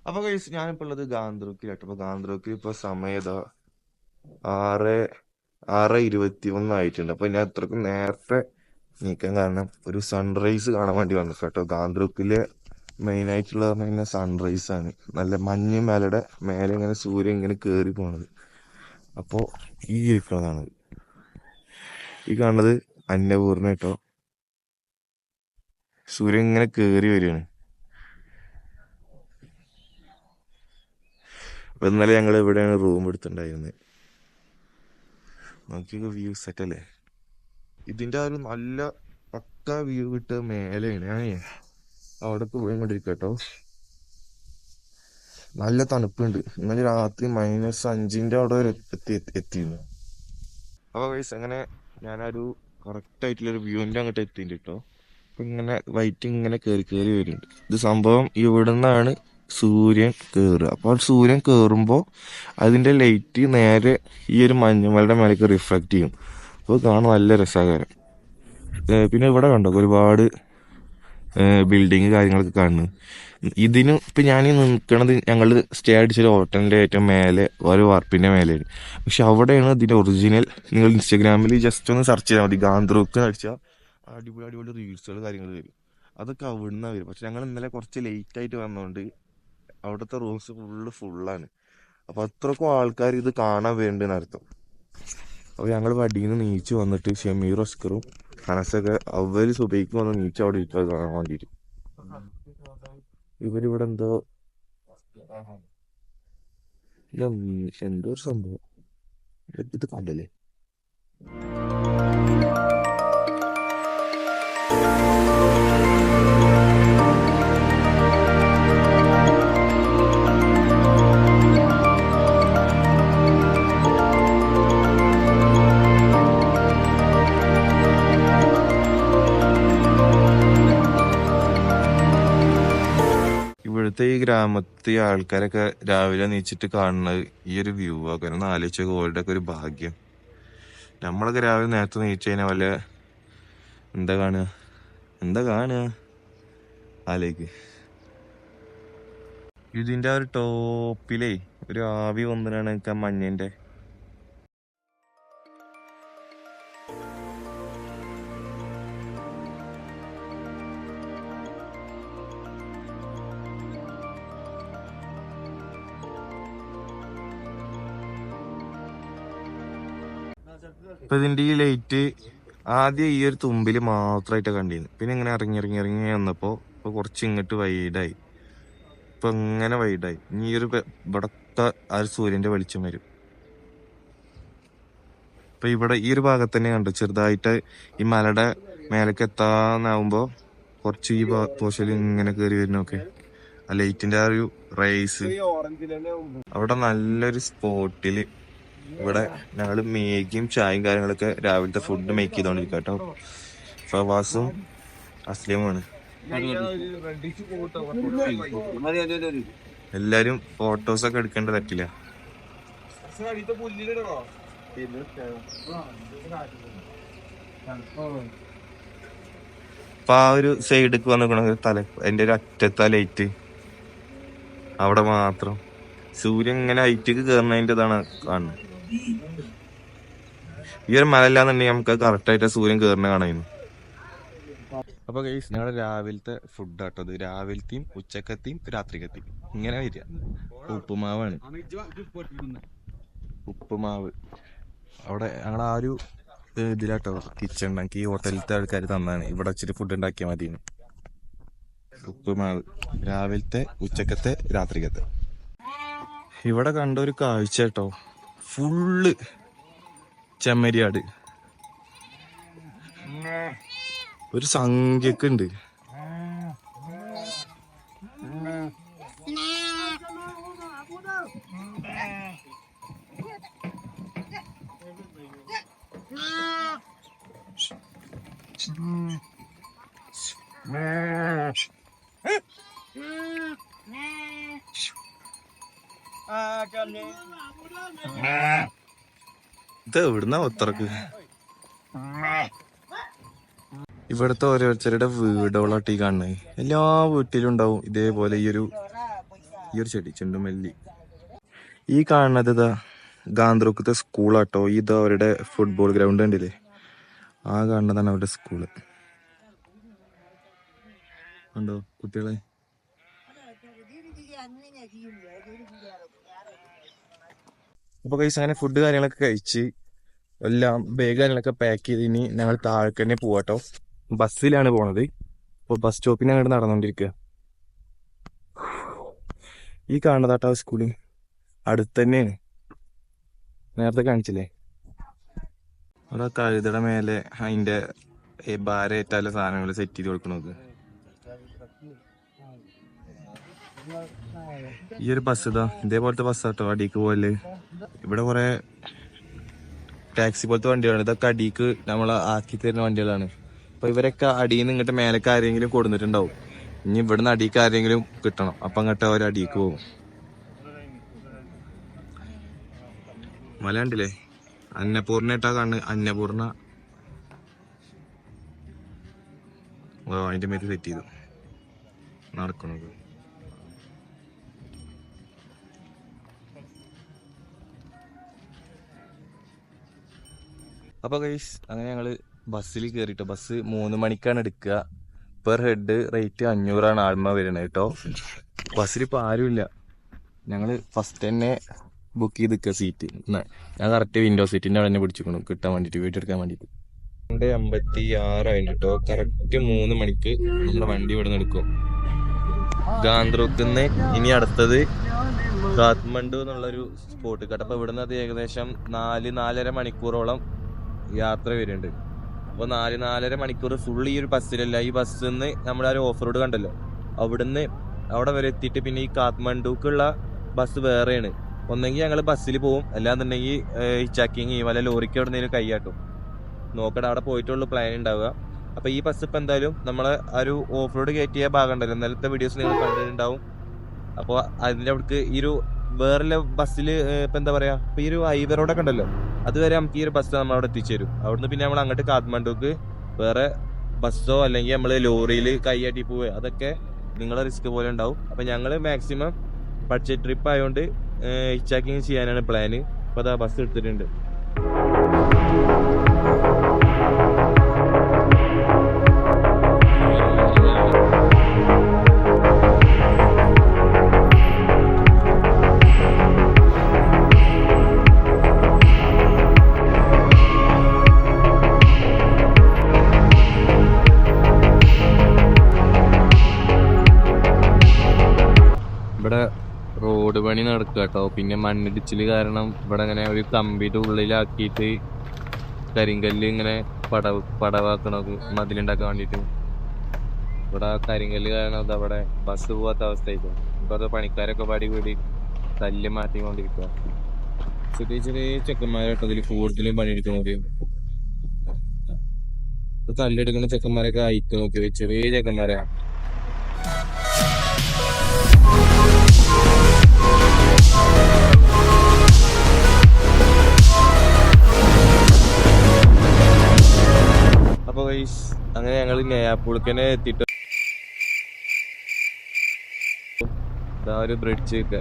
അപ്പൊ ഗൈസ് ഞാനിപ്പോ ഉള്ളത് ഗാന്ത്രോക്കിലാട്ടോ. അപ്പൊ ഗാന്ത്രോക്കിൽ ഇപ്പൊ സമയം ഇതാ 6:21 അപ്പൊ ഞാൻ അത്രക്കും നേരത്തെ നീക്കാൻ കാരണം ഒരു സൺറൈസ് കാണാൻ വേണ്ടി വന്നു കേട്ടോ. ഗാന്ത്രോക്കിലെ മെയിൻ ആയിട്ടുള്ള പറഞ്ഞു കഴിഞ്ഞാൽ സൺറൈസ് ആണ്. നല്ല മഞ്ഞ് മേലയുടെ മേലെ ഇങ്ങനെ സൂര്യൻ ഇങ്ങനെ കേറി പോണത്. അപ്പോ ഈ ഇരിക്കുന്നതാണ്, ഈ കാണുന്നത് അന്നപൂർണ കേട്ടോ. സൂര്യൻ ഇങ്ങനെ കേറി വരികയാണ്. അപ്പൊ ഇന്നലെ ഞങ്ങൾ എവിടെയാണ് റൂം എടുത്തിട്ടുണ്ടായിരുന്നത്. നോക്കിയൊക്കെ വ്യൂ സെറ്റ് അല്ലേ. ഇതിന്റെ ഒരു നല്ല പക്ക വ്യൂ കിട്ടുക മേലെയാണ്. ഞാൻ അവിടെ പോയിക്കൊണ്ടിരിക്കുക കേട്ടോ. നല്ല തണുപ്പുണ്ട്. ഇന്നലെ രാത്രി -5 അവിടെ വരെ എത്തിയിരുന്നു. അപ്പൊ വയസ്സ് അങ്ങനെ ഞാനൊരു കറക്റ്റ് ആയിട്ടുള്ളൊരു വ്യൂവിന്റെ അങ്ങോട്ട് എത്തിയിട്ടുണ്ട് കേട്ടോ. അപ്പൊ ഇങ്ങനെ വൈറ്റ് ഇങ്ങനെ കയറി കയറി വരുന്നുണ്ട്. ഇത് സംഭവം ഇവിടെ നിന്നാണ് സൂര്യൻ കയറുക. അപ്പോൾ സൂര്യൻ കയറുമ്പോൾ അതിന്റെ ലൈറ്റ് നേരെ ഈ ഒരു മഞ്ഞുമലയുടെ മേലേക്ക് റിഫ്ലക്ട് ചെയ്യും. അപ്പോൾ കാണാൻ നല്ല രസകരം. പിന്നെ ഇവിടെ കണ്ടോ ഒരുപാട് ബിൽഡിങ് കാര്യങ്ങളൊക്കെ കാണുന്നു. ഇതിന് ഇപ്പൊ ഞാൻ നിൽക്കണത് ഞങ്ങൾ സ്റ്റേ അടിച്ചൊരു ഹോട്ടലിന്റെ ഏറ്റവും മേലെ ഒരു വാർപ്പിന്റെ മേലെയാണ്. പക്ഷെ അവിടെയാണ് ഇതിന്റെ ഒറിജിനൽ. നിങ്ങൾ ഇൻസ്റ്റാഗ്രാമിൽ ജസ്റ്റ് ഒന്ന് സെർച്ച് ചെയ്താൽ മതി, ഗാന്ത്രോക്ക് അടിച്ചാൽ അടിപൊളി അടിപൊളി റീൽസുകൾ കാര്യങ്ങൾ വരും. അതൊക്കെ അവിടുന്ന് വരും. പക്ഷെ ഞങ്ങൾ ഇന്നലെ കുറച്ച് ലേറ്റ് ആയിട്ട് വന്നതുകൊണ്ട് അവിടുത്തെ റൂംസ് ഫുള്ളാണ്. അപ്പൊ അത്രക്കും ആൾക്കാർ ഇത് കാണാൻ വേണ്ടെന്ന് അർത്ഥം. അപ്പൊ ഞങ്ങൾ വടിയിൽ നിന്ന് നീച്ച് വന്നിട്ട് ഷമീർ ഒസ്കറും അനസൊക്കെ അവര് സുബൈക്ക് വന്ന് നീച്ച് അവിടെ ഇരിക്കാൻ കാണാൻ വേണ്ടിട്ട്. ഇവരിവിടെ എന്തോ എന്തോ ഒരു സംഭവം ഇത് കണ്ടല്ലേ. ഇവിടുത്തെ ഈ ഗ്രാമത്തെ ആൾക്കാരൊക്കെ രാവിലെ നീച്ചിട്ട് കാണുന്നത് ഈ ഒരു വ്യൂ ഒക്കെ ഒന്ന് ആലോചിച്ച ഓളുടെ ഒക്കെ ഒരു ഭാഗ്യം. നമ്മളൊക്കെ രാവിലെ നേരത്തെ നീച്ച് കഴിഞ്ഞാൽ വല്ല എന്താ കാണുക ആലേക്ക്. ഇതിന്റെ ഒരു ടോപ്പിലേ ഒരു ആവി വന്നിട്ടാണ് എനിക്ക് ആ മഞ്ഞിന്റെ. ഇപ്പൊ ഇതിന്റെ ഈ ലൈറ്റ് ആദ്യം ഈ ഒരു തുമ്പില് മാത്രമായിട്ട് കണ്ടിരുന്നു. പിന്നെ ഇങ്ങനെ ഇറങ്ങി ഇറങ്ങി ഇറങ്ങി വന്നപ്പോ ഇപ്പൊ കുറച്ച് ഇങ്ങോട്ട് വൈഡായി. ഇപ്പൊ ഇങ്ങനെ വൈഡായി. ഇനി ഈ ഒരു ഇവിടത്തെ ആ ഒരു സൂര്യന്റെ വെളിച്ചം വരും. ഇപ്പൊ ഇവിടെ ഈ ഒരു ഭാഗത്ത് തന്നെ കണ്ടു ചെറുതായിട്ട് ഈ മലയുടെ മേലേക്ക് എത്താന്നാവുമ്പോ കുറച്ച് ഈ പോഷല് ഇങ്ങനെ കയറി വരുന്നൊക്കെ ആ ലൈറ്റിന്റെ ആ ഒരു റേസ്. അവിടെ നല്ലൊരു സ്പോട്ടില് ഇവിടെ ഞങ്ങള് മേഗിയും ചായയും കാര്യങ്ങളൊക്കെ രാവിലത്തെ ഫുഡ് മേക്ക് ചെയ്തോണ്ടിരിക്കുക കേട്ടോ. ഫവാസും അസ്ലിമുമാണ്. എല്ലാരും ഫോട്ടോസൊക്കെ എടുക്കേണ്ട പറ്റില്ല. അപ്പൊ ആ ഒരു സൈഡിക്ക് വന്നിക്കണ തല എന്റെ ഒരു അറ്റത്തെ ലൈറ്റ് അവിടെ മാത്രം സൂര്യൻ ഇങ്ങനെ ഹൈറ്റേക്ക് കയറുന്നതിന്റെ ഇതാണ് കാണുന്നത്. ഈ ഒരു മല ഇല്ലാന്നുണ്ടെങ്കിൽ നമുക്ക് കറക്റ്റ് ആയിട്ട് സൂര്യൻ കയറുന്ന കാണായിരുന്നു. അപ്പൊ ഗൈസ് ഞങ്ങളുടെ രാവിലത്തെ ഫുഡ് ആട്ടത് രാവിലത്തെയും ഉച്ചക്കത്തെയും രാത്രിക്കത്തെയും ഇങ്ങനെ വരിക. ഉപ്പുമാവാണ്. ഉപ്പുമാവ് അവിടെ ഞങ്ങൾ ആ ഒരു ഇതിലാട്ടോ കിച്ചൺ ഉണ്ടാക്കി. ഈ ഹോട്ടലിലത്തെ ആൾക്കാർ തന്നാണ്. ഇവിടെ വെച്ചിട്ട് ഫുഡ് ഉണ്ടാക്കിയാൽ മതിയെന്ന്. ഉപ്പുമാവ് രാവിലത്തെ ഉച്ചക്കത്തെ രാത്രിക്കത്തെ. ഇവിടെ കണ്ട ഒരു കാഴ്ച കേട്ടോ, ഫുള്ള് ചെമ്മരിയാട്. ഒരു സംഖ്യക്ക് ഉണ്ട്. ഇത് എവിടുന്നാ ഒത്തറക്ക്. ഇവിടുത്തെ ഓരോരുത്തരുടെ വീടുകളാട്ടി കാണുന്നത്. എല്ലാ വീട്ടിലും ഉണ്ടാവും ഇതേപോലെ ഈ ഒരു ഈ ഒരു ചെടി ചെണ്ടുമല്ലി. ഈ കാണുന്നത് ഇതാ ഗാന്ധ്രൂക്കത്തെ സ്കൂളാട്ടോ. ഇത് അവരുടെ ഫുട്ബോൾ ഗ്രൗണ്ട് കണ്ടില്ലേ, ആ കാണുന്നതാണ് അവരുടെ സ്കൂള്. ഉണ്ടോ കുട്ടികളെ? അപ്പൊ കഴിച്ച് അങ്ങനെ ഫുഡ് കാര്യങ്ങളൊക്കെ കഴിച്ച് എല്ലാം ബാഗ് കാര്യങ്ങളൊക്കെ പാക്ക് ചെയ്ത് ഇനി ഞങ്ങൾ താഴേക്ക് തന്നെ പോവാട്ടോ. ബസ്സിലാണ് പോണത്. അപ്പോൾ ബസ് സ്റ്റോപ്പിൽ അങ്ങോട്ട് നടന്നുകൊണ്ടിരിക്കുക. ഈ കാണുന്നതാട്ടോ സ്കൂള് അടുത്ത് തന്നെയാണ്, നേരത്തെ കാണിച്ചില്ലേ. അവിടെ കഴുതയുടെ മേലെ അതിന്റെ ഭാരേറ്റാല സാധനങ്ങൾ സെറ്റ് ചെയ്ത് കൊടുക്കണത്. ഈ ഒരു ബസ് ഇതാ ഇതേപോലത്തെ ബസ്സാട്ടോ അടിക്ക് പോലെ. ഇവിടെ കുറെ ടാക്സി പോലത്തെ വണ്ടികളാണ്. ഇതൊക്കെ അടിക്ക് നമ്മൾ ആക്കി തരുന്ന വണ്ടികളാണ്. അപ്പൊ ഇവരൊക്കെ അടിയിൽ നിന്ന് ഇങ്ങോട്ട് മേലേക്ക് ആരെങ്കിലും കൊടുത്തിട്ടുണ്ടാവും. ഇനി ഇവിടുന്ന് അടിക്ക് ആരെങ്കിലും കിട്ടണം, അപ്പൊ അങ്ങോട്ട് അവർ അടിക്ക് പോകും. മല ഉണ്ടില്ലേ, അന്നപൂർണ്ണ കണ്ണ്, അന്നപൂർണ്ണ. അതിന്റെ മേത്ത് സെറ്റ് ചെയ്തു നടക്കണത്. അപ്പൊ ഗൈസ് അങ്ങനെ ഞങ്ങള് ബസ്സിൽ കയറിട്ടോ. ബസ് 3 മണിക്കാണ് എടുക്കുക. പെർ ഹെഡ് റേറ്റ് 500 ആൾമ വരുന്നത് കേട്ടോ. ബസ്സിലിപ്പോൾ ആരുമില്ല. ഞങ്ങള് ഫസ്റ്റ് തന്നെ ബുക്ക് ചെയ്ത് നിൽക്കുക സീറ്റ്. ഞാൻ കറക്റ്റ് വിൻഡോ സീറ്റിന്റെ അവിടെ തന്നെ പിടിച്ചിരിക്കണം കിട്ടാൻ വേണ്ടിട്ട്, വീട്ടിൽ എടുക്കാൻ വേണ്ടിട്ട്. 2:56 കേട്ടോ. കറക്റ്റ് 3 മണിക്ക് നമ്മുടെ വണ്ടി ഇവിടെ നിന്ന് എടുക്കും. ഗാന്ധ്രൂക്കിന്ന് ഇനി അടുത്തത് കാത്മണ്ഡു എന്നുള്ളൊരു സ്പോട്ട് കേട്ടോ. അപ്പൊ ഇവിടുന്ന് അത് ഏകദേശം 4-4.5 മണിക്കൂറോളം യാത്ര വരുന്നുണ്ട്. അപ്പോൾ 4-4.5 മണിക്കൂർ ഫുൾ ഈ ഒരു ബസ്സിലല്ല. ഈ ബസ്സിൽ നിന്ന് നമ്മുടെ ആ ഒരു ഓഫ് റോഡ് കണ്ടല്ലോ, അവിടുന്ന് അവിടെ വരെ എത്തിയിട്ട് പിന്നെ ഈ കാത്മണ്ഡുക്കുള്ള ബസ് വേറെയാണ്. ഒന്നെങ്കിൽ ഞങ്ങൾ ബസ്സിൽ പോവും, അല്ലാന്നുണ്ടെങ്കിൽ ഹിച്ചാക്കിങ് വല്ല ലോറിക്ക് എവിടെ നിന്നെങ്കിലും കൈയാട്ടും. നോക്കട്ടെ, അവിടെ പോയിട്ടുള്ള പ്ലാൻ ഉണ്ടാവുക. അപ്പൊ ഈ ബസ് ഇപ്പം എന്തായാലും നമ്മളെ ആ ഒരു ഓഫ് റോഡ് കയറ്റിയ ഭാഗം ഉണ്ടല്ലോ, ഇന്നലത്തെ വീഡിയോസ് നിങ്ങൾ കണ്ടിട്ടുണ്ടാവും. അപ്പോൾ അതിൻ്റെ അവിടേക്ക് ഈ ഒരു വേറെ ബസ്സിൽ ഇപ്പം എന്താ പറയാ, ഇപ്പൊ ഈ ഒരു ഹൈവേ റോഡൊക്കെ ഉണ്ടല്ലോ, അതുവരെ നമുക്ക് ഈ ഒരു ബസ് നമ്മൾ അവിടെ എത്തിച്ചു തരും. അവിടുന്ന് പിന്നെ നമ്മൾ അങ്ങോട്ട് കാത്മണ്ഡുക്ക് വേറെ ബസ്സോ അല്ലെങ്കിൽ നമ്മൾ ലോറിയിൽ കൈയാട്ടി പോവുക, അതൊക്കെ നിങ്ങളെ റിസ്ക് പോലെ ഉണ്ടാവും. അപ്പൊ ഞങ്ങൾ മാക്സിമം ബഡ്ജറ്റ് ട്രിപ്പ് ആയതുകൊണ്ട് ഹിച്ചാക്കിങ് ചെയ്യാനാണ് പ്ലാന്. അപ്പൊ അതാ ബസ് എടുത്തിട്ടുണ്ട്. ഇവിടെ റോഡ് പണി നടക്കുക കേട്ടോ. പിന്നെ മണ്ണിടിച്ചില് കാരണം ഇവിടെ ഇങ്ങനെ ഒരു കമ്പിയുടെ ഉള്ളിലാക്കിയിട്ട് കരിങ്കല്ല് ഇങ്ങനെ പടവാക്കണത് മതിലുണ്ടാക്കാൻ വേണ്ടിയിട്ട്. ഇവിടെ കരിങ്കല്ല് കാരണം അത് അവിടെ ബസ് പോവാത്ത അവസ്ഥയായിപ്പോ. ഇപ്പൊ അത് പണിക്കാരൊക്കെ പാടി കൂടി കല്ല് മാറ്റിക്കൊണ്ടിരിക്കുക. ചെറിയ ചെറിയ ചെക്കന്മാരാട്ടോ അതിൽ കൂടുതലും പണിയെടുക്കുന്നത്. കല്ലെടുക്കുന്ന ചെക്കന്മാരൊക്കെ അയച്ചു നോക്കിയത് ചെറിയ ചെക്കന്മാരാ. അപ്പൊ അങ്ങനെ ഞങ്ങൾ നേയാപ്പുളിക്കനെ എത്തിയിട്ട് ഒരു ബ്രിഡ്ജ് ഒക്കെ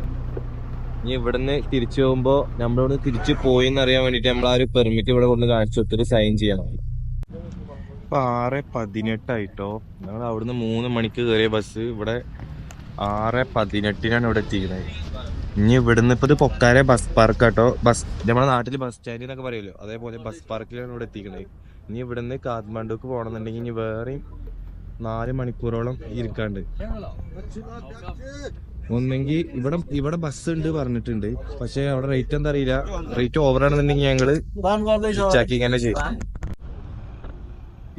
ഇനി ഇവിടുന്ന് തിരിച്ചു പോകുമ്പോ നമ്മളിവിടെ തിരിച്ചു പോയി എന്നറിയാൻ വേണ്ടിട്ട് നമ്മൾ ആ ഒരു പെർമിറ്റ് ഇവിടെ കൊണ്ട് കാണിച്ചു കൊടുത്തിട്ട് സൈൻ ചെയ്യണം. ഇപ്പൊ 6:18 ഞങ്ങൾ അവിടുന്ന് 3 മണിക്ക് കയറിയ ബസ് ഇവിടെ 6:18 ഇവിടെ എത്തിക്കുന്നത്. ഇനി ഇവിടുന്ന് ഇപ്പൊ ഇത് പൊക്കാരെ ബസ് പാർക്ക് കേട്ടോ. ബസ് നമ്മുടെ നാട്ടില് ബസ് സ്റ്റാൻഡ് എന്നൊക്കെ പറയുമല്ലോ, അതേപോലെ ബസ് പാർക്കിലാണ് ഇവിടെ എത്തിക്കണത്. ഇനി ഇവിടുന്ന് കാത്മണ്ഡുക്ക് പോകണമെന്നുണ്ടെങ്കിൽ ഇനി വേറെയും 4 മണിക്കൂറോളം ഇരിക്കാണ്ട്. ഒന്നെങ്കിൽ ഇവിടെ ബസ് ഉണ്ട് പറഞ്ഞിട്ടുണ്ട്, പക്ഷെ അവിടെ റേറ്റ് എന്താ അറിയില്ല. റേറ്റ് ഓവർ ആണെന്നുണ്ടെങ്കിൽ ഞങ്ങള് ചെക്കിങ് തന്നെ ചെയ്യും.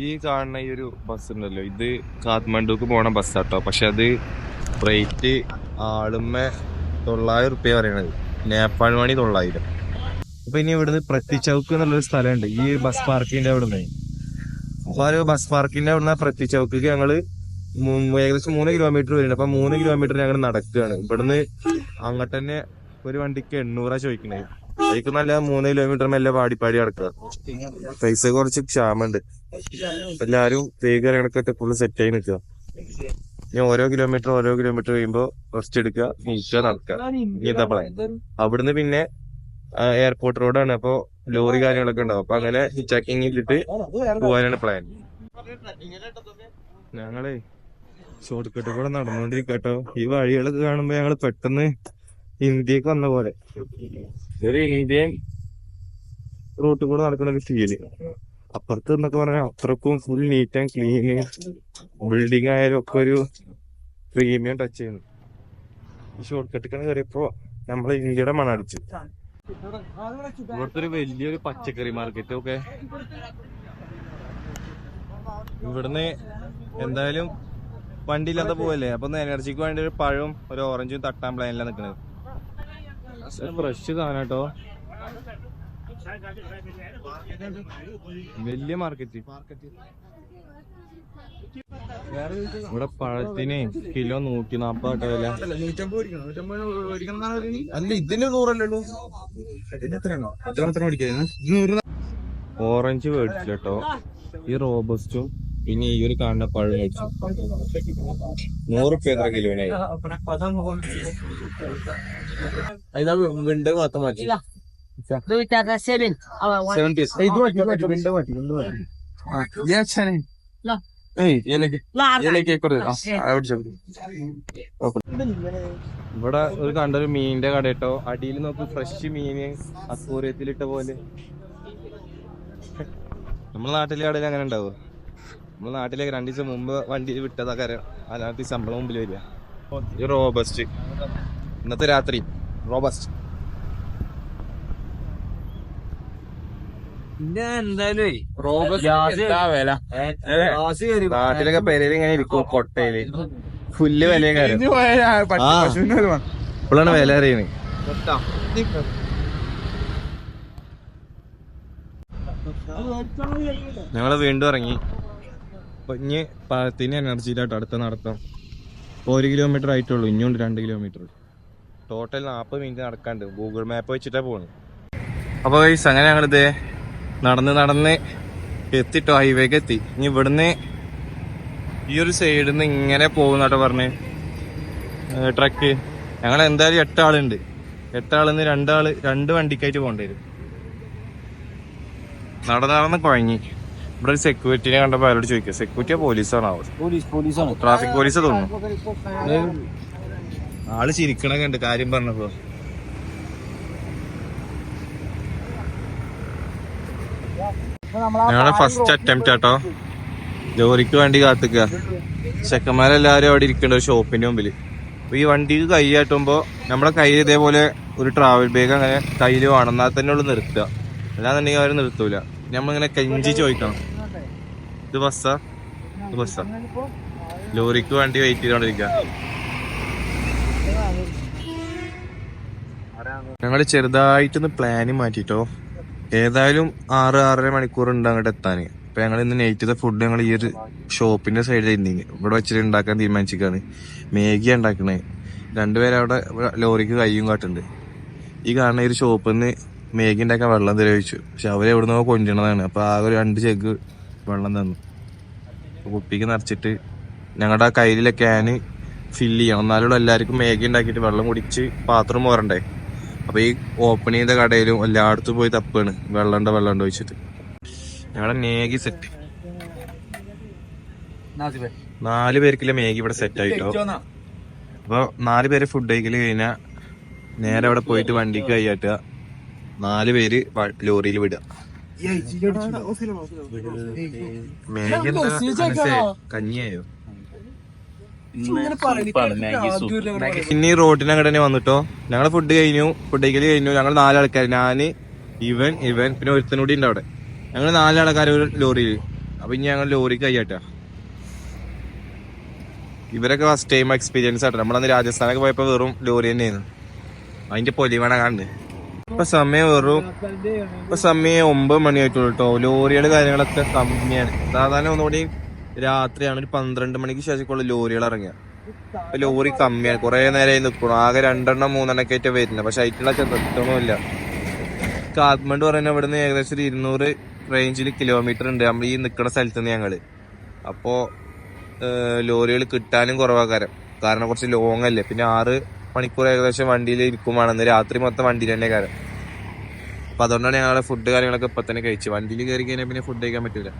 ഈ കാണുന്ന ഈ ഒരു ബസ് ഉണ്ടല്ലോ, ഇത് കാത്മണ്ഡുക്ക് പോണ ബസ്സാട്ടോ. പക്ഷെ അത് റേറ്റ് ആളുമ്മ 900 റുപ്യ പറയണത്, നേപ്പാൾ മണി 900. അപ്പൊ ഇനി ഇവിടുന്ന് പ്രത്യച്ചൗക്ക് എന്നുള്ളൊരു സ്ഥലമുണ്ട് ഈ ബസ് പാർക്കിന്റെ അവിടുന്ന്. അപ്പൊ ആ ഒരു ബസ് പാർക്കിന്റെ അവിടുന്ന് പ്രത്യച്ചൗക്ക് ഞങ്ങള് ഏകദേശം 3 കിലോമീറ്റർ വരുന്നുണ്ട്. അപ്പൊ 3 കിലോമീറ്റർ ഞങ്ങൾ നടക്കുകയാണ്. ഇവിടുന്ന് അങ്ങോട്ട് തന്നെ ഒരു വണ്ടിക്ക് 800 ചോദിക്കണേ. അതിക്ക് നല്ല 3 കിലോമീറ്റർ മെല്ലെ പാടിപ്പാടി നടക്കുക. പൈസ കുറച്ച് ക്ഷാമുണ്ട്. എല്ലാരും വേഗം കണക്കൊക്കെ ഫുള്ള് സെറ്റ് ആയി നിൽക്കുക. ഇനി ഓരോ കിലോമീറ്റർ കഴിയുമ്പോ റെസ്റ്റ് എടുക്കുക, നീക്കുക, നടക്കുക. ഇനി എന്താ പ്ലാൻ? അവിടുന്ന് പിന്നെ എയർപോർട്ട് റോഡാണ്, അപ്പൊ ലോറി കാര്യങ്ങളൊക്കെ ഉണ്ടാവും. അപ്പൊ അങ്ങനെ ചെക്കിങ് ചെയ്തിട്ട് പോകാനാണ് പ്ലാൻ. ഞങ്ങളെ ഷോർട്ട് കട്ട് കൂടെ നടന്നുകൊണ്ടിരിക്കട്ടോ. ഈ വഴികളൊക്കെ കാണുമ്പോ ഞങ്ങള് പെട്ടെന്ന് ഇന്ത്യക്ക് വന്ന പോലെ ഒരു ഇന്ത്യൻ റൂട്ട് കൂടെ നടക്കുന്ന ഒരു ഫീല്. അപ്പുറത്ത് എന്നൊക്കെ പറഞ്ഞാൽ അത്രക്കും full neat and clean, building ആയാലും ഒക്കെ ഒരു പ്രീമിയം ടച്ച് ചെയ്യുന്നു. ഈ ഷോർട്ട് കട്ടിക്കാണ് കയറിയപ്പോ നമ്മളെ ഇന്ത്യയുടെ മണടിച്ച്. ഇവിടുത്തെ ഒരു വലിയൊരു പച്ചക്കറി മാർക്കറ്റ് ഒക്കെ. ഇവിടുന്ന് എന്തായാലും വണ്ടി ഇല്ലാതെ പോവല്ലേ, അപ്പൊ എനർജിക്ക് വേണ്ടി ഒരു പഴവും ഒരു ഓറഞ്ചും തട്ടാൻ പ്ലാനിലാണ് നിൽക്കുന്നത്. ഫ്രഷ് സാധനം കേട്ടോ, വലിയ മാർക്കറ്റ്. ഇവിടെ പഴത്തിന് കിലോ 140 വില. അല്ല ഇതിന് 100 ഓറഞ്ച് മേടിച്ചു കേട്ടോ, ഈ റോബസ്റ്റും പിന്നെ ഈ ഒരു കാണുന്ന പഴം മേടിച്ചു. 100 എത്ര കിലോനായി. വിണ്ട് മാത്രം മാറ്റി. ഇവിടെ ഒരു കണ്ടൊരു മീനിന്റെ കട കേട്ടോ. അടിയിൽ നോക്ക്, ഫ്രഷ് മീന് അക്വേറിയത്തിലിട്ട പോലെ. നമ്മളെ നാട്ടിലെ കടയിൽ അങ്ങനെ ഉണ്ടാവുക? നമ്മളെ നാട്ടിലേക്ക് 2 ദിവസം മുമ്പ് വണ്ടിയിൽ വിട്ടതൊക്കെ അതിനകത്ത് ശമ്പളം മുമ്പിൽ വരിക. ഈ റോബസ്റ്റ് ഇന്നത്തെ രാത്രി റോബസ്റ്റ്. നാട്ടിലൊക്കെ പെരയിൽ ഇങ്ങനെ ഇരിക്കും, കൊട്ടയില് പുല്ല് വില കാര്യം. ഇപ്പോഴാണ് വില അറിയുന്നത്. ഞങ്ങള് വീണ്ടും ഇറങ്ങി. അപ്പൊ ഇനി പഴത്തിന് എനർജിയിലാട്ടോ അടുത്ത നടത്തം. 1 കിലോമീറ്റർ ആയിട്ടുള്ളൂ, ഇനിയുണ്ട് 2 കിലോമീറ്റർ. ടോട്ടൽ 40 മിനിറ്റ് നടക്കാണ്ട്. ഗൂഗിൾ മാപ്പ് വെച്ചിട്ടാ പോകുന്നത്. അപ്പൊ അങ്ങനെ ഞങ്ങളിത് നടന്ന് എത്തിട്ടോ, ഹൈവേക്ക് എത്തി. ഇനി ഇവിടുന്ന് ഈ ഒരു സൈഡിൽ നിന്ന് ഇങ്ങനെ പോകുന്നാട്ടോ പറഞ്ഞ് ട്രക്ക്. ഞങ്ങൾ എന്തായാലും 8 ആളുണ്ട്. 8 ആളിന്ന് 2 വണ്ടിക്കായിട്ട് പോകേണ്ടി വരും. നടന്ന് കുഴങ്ങി. ഇവിടെ ഒരു സെക്യൂരിറ്റിനെ കണ്ടപ്പോ അയാളോട് ചോദിക്കുക, സെക്യൂരിറ്റിയോ പോലീസാണോ? ട്രാഫിക് പോലീസ് തോന്നുന്നു. ആള് ചിരിക്കണൊക്കെ ഉണ്ട് കാര്യം പറഞ്ഞപ്പോ. ഞങ്ങളുടെ ഫസ്റ്റ് അറ്റംപ്റ്റ് ആട്ടോ. ജോലിക്ക് വേണ്ടി കാത്തുക. ചെക്കന്മാരെല്ലാരും അവിടെ ഇരിക്കേണ്ട ഒരു ഷോപ്പിന്റെ മുമ്പിൽ. അപ്പൊ ഈ വണ്ടിക്ക് കൈ കാട്ടുമ്പോ നമ്മളെ കയ്യിൽ ഇതേപോലെ ഒരു ട്രാവൽ ബാഗ് അങ്ങനെ കയ്യിൽ വേണം, എന്നാൽ തന്നെ ഉള്ളു നിർത്തുക. അല്ലാന്നുണ്ടെങ്കിൽ അവര് നിർത്തൂല. നമ്മളിങ്ങനെ കെഞ്ചി ചോദിക്കണം, ഇത് ബസ്സാ, ഇത് ബസ്സാ. ലോറിക്ക് വേണ്ടി വെയിറ്റ് ചെയ്തോണ്ടിരിക്ക. ഞങ്ങള് ചെറുതായിട്ടൊന്ന് പ്ലാന് മാറ്റിട്ടോ. ഏതായാലും 6-6.5 മണിക്കൂർ ഉണ്ട് അങ്ങോട്ട് എത്താന്. അപ്പൊ ഞങ്ങൾ ഇന്ന് നൈറ്റത്തെ ഫുഡ് ഞങ്ങൾ ഈ ഒരു ഷോപ്പിന്റെ സൈഡിൽ ഇവിടെ വെച്ചിട്ട് ഉണ്ടാക്കാൻ തീരുമാനിച്ചിരിക്കാണ്. മേഗിയ ഉണ്ടാക്കണേ. 2 പേരവിടെ ലോറിക്ക് കയ്യും കാട്ടുണ്ട്. ഈ കാണുന്ന ഈ ഒരു ഷോപ്പിൽ നിന്ന് മേഗി ഉണ്ടാക്കാൻ വെള്ളം തരവിച്ചു. പക്ഷെ അവരെ എവിടുന്നോ കൊണ്ടുവന്നതാണ്. അപ്പൊ ആ ഒരു 2 ജഗ് വെള്ളം തന്നു. കുപ്പിക്ക് നിറച്ചിട്ട് ഞങ്ങളുടെ ആ കയ്യിലെ ക്യാന് ഫില്ല് ചെയ്യണം. എന്നാലും എല്ലാവർക്കും മേഗി ഉണ്ടാക്കിയിട്ട് വെള്ളം കുടിച്ച് പാത്രം പോരണ്ടേ. അപ്പൊ ഈ ഓപ്പൺ ചെയ്ത കടയിലും എല്ലായിടത്തും പോയി തപ്പാണ് വെള്ളം വെച്ചിട്ട്. ഞങ്ങളുടെ മേഗി സെറ്റ് 4 പേർക്കില്ല മേഗി ഇവിടെ സെറ്റ് ആയിട്ടോ. അപ്പൊ 4 പേര് ഫുഡ് കഴിക്കല് കഴിഞ്ഞാൽ നേരെ അവിടെ പോയിട്ട് വണ്ടിക്ക് കൈയാട്ടുക. 4 പേര് ലോറിയിൽ വിടുക. മേഗി കഞ്ഞിയായോ? ഇനി റോഡിനങ്ങടെ തന്നെ വന്നിട്ടോ. ഞങ്ങള് ഫുഡ് കഴിക്കല് കഴിഞ്ഞു. ഞങ്ങൾ 4 ആൾക്കാർ, ഞാന് ഇവൻ പിന്നെ ഒരുത്തനൂടി ഉണ്ട് അവിടെ. ഞങ്ങൾ 4 ആൾക്കാർ ഒരു ലോറിയിൽ. അപ്പൊ ഇനി ഞങ്ങൾ ലോറിക്ക് കൈയാട്ടാ. ഇവരൊക്കെ ഫസ്റ്റ് ടൈം എക്സ്പീരിയൻസ് ആട്ടോ. നമ്മളന്ന് രാജസ്ഥാനൊക്കെ പോയപ്പോ വെറും ലോറി തന്നെയായിരുന്നു. അതിന്റെ പൊലിവണ കാണണ്ട്. ഇപ്പൊ സമയം 9 മണിയായിട്ടുള്ളൂ കേട്ടോ. ലോറിയുടെ കാര്യങ്ങളൊക്കെ കമ്മിയാണ്. സാധാരണ ഒന്നുകൂടി രാത്രിയാണ്, ഒരു 12 മണിക്ക് ശേഷം ലോറികൾ ഇറങ്ങിയ. ഇപ്പൊ ലോറി കമ്മിയാണ്. കുറെ നേരമായി നിൽക്കണം. ആകെ 2-3 ആയിട്ട് വരുന്നത്. പക്ഷെ അതിനുള്ള ചെറുതൊന്നുമില്ല. കാത്മണ്ഡു പറയുന്നത് ഇവിടുന്ന് ഏകദേശം ഒരു 200 റേഞ്ചിൽ കിലോമീറ്റർ ഉണ്ട് നമ്മൾ ഈ നിൽക്കുന്ന സ്ഥലത്ത് നിന്ന് ഞങ്ങള്. അപ്പോ ലോറികൾ കിട്ടാനും കുറവാകാരം. കാരണം കുറച്ച് ലോങ് അല്ലേ. പിന്നെ 6 മണിക്കൂർ ഏകദേശം വണ്ടിയിൽ ഇരിക്കുവാണെന്ന്. രാത്രി മൊത്തം വണ്ടിയിൽ തന്നെ കാരം. അപ്പൊ അതുകൊണ്ടാണ് ഞങ്ങളെ ഫുഡ് കാര്യങ്ങളൊക്കെ ഇപ്പൊ തന്നെ കഴിച്ചു. വണ്ടിയിൽ കയറി കഴിഞ്ഞാൽ പിന്നെ ഫുഡ് കഴിക്കാൻ പറ്റൂല.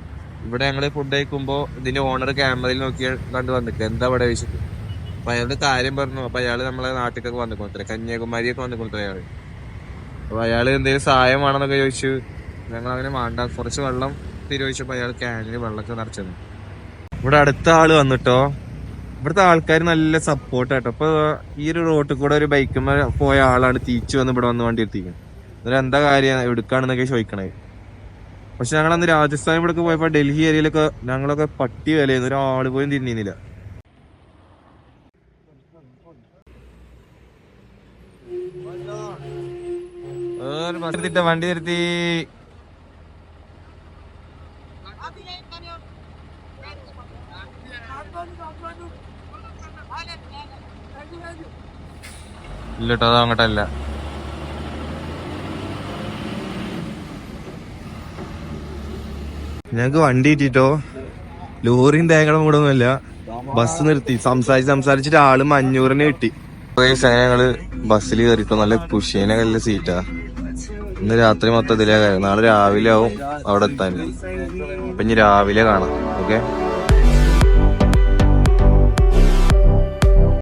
ഇവിടെ ഞങ്ങള് ഫുഡ് കഴിക്കുമ്പോ ഇതിന്റെ ഓണർ ക്യാമറയിൽ നോക്കി കണ്ടു വന്നിട്ട് എന്താ ഇവിടെ വെച്ചിട്ട്. അപ്പൊ അയാളുടെ കാര്യം പറഞ്ഞു. അപ്പൊ അയാള് നമ്മളെ നാട്ടിലൊക്കെ വന്നിക്കൊണ്ടേ, കന്യാകുമാരിയൊക്കെ വന്നിക്കൊണ്ടേ അയാള്. അപ്പൊ അയാള് എന്തെങ്കിലും സഹായം വേണമെന്നൊക്കെ ചോദിച്ചു. ഞങ്ങൾ അങ്ങനെ വേണ്ട, കുറച്ച് വെള്ളം തിരുവച്ചപ്പോ അയാൾ ക്യാനിൽ വെള്ളമൊക്കെ നിറച്ചത്. ഇവിടെ അടുത്ത ആള് വന്നിട്ടോ. ഇവിടുത്തെ ആൾക്കാർ നല്ല സപ്പോർട്ടാട്ടോ. ഇപ്പൊ ഈ ഒരു റോട്ടിൽ കൂടെ ഒരു ബൈക്കുമ്മ പോയ ആളാണ് തിരിച്ചു വന്ന് ഇവിടെ വന്ന് വണ്ടി എത്തിക്കുന്നത്. എന്നിട്ട് എന്താ കാര്യം എടുക്കാണെന്നൊക്കെ ചോദിക്കണേ. പക്ഷെ ഞങ്ങൾ അന്ന് രാജസ്ഥാൻ ഇവിടേക്ക് പോയപ്പോ ഡൽഹി ഏരിയയിലൊക്കെ ഞങ്ങളൊക്കെ പട്ടി വിലയുന്നു, ഒരാള് പോലും തിരിഞ്ഞില്ല. വണ്ടി നിർത്തി. ഇല്ലട്ടോ, അത് അങ്ങോട്ടല്ല. ഞങ്ങക്ക് വണ്ടി കിട്ടിട്ടോ. ലോറിയും തേങ്ങയുടെ കൂടെ ഒന്നുമല്ല, ബസ് നിർത്തി. സംസാരിച്ചിട്ട് ആള് 500 കിട്ടി. ഞങ്ങള് ബസ്സിൽ കയറിട്ടോ. നല്ല കുഷീനെ നല്ല സീറ്റാ. ഇന്ന് രാത്രി മൊത്തം ഇതിലേ കയറി. നാളെ രാവിലെ ആവും അവിടെ എത്താൻ. അപ്പൊ ഇനി രാവിലെ കാണാം. ഓക്കെ.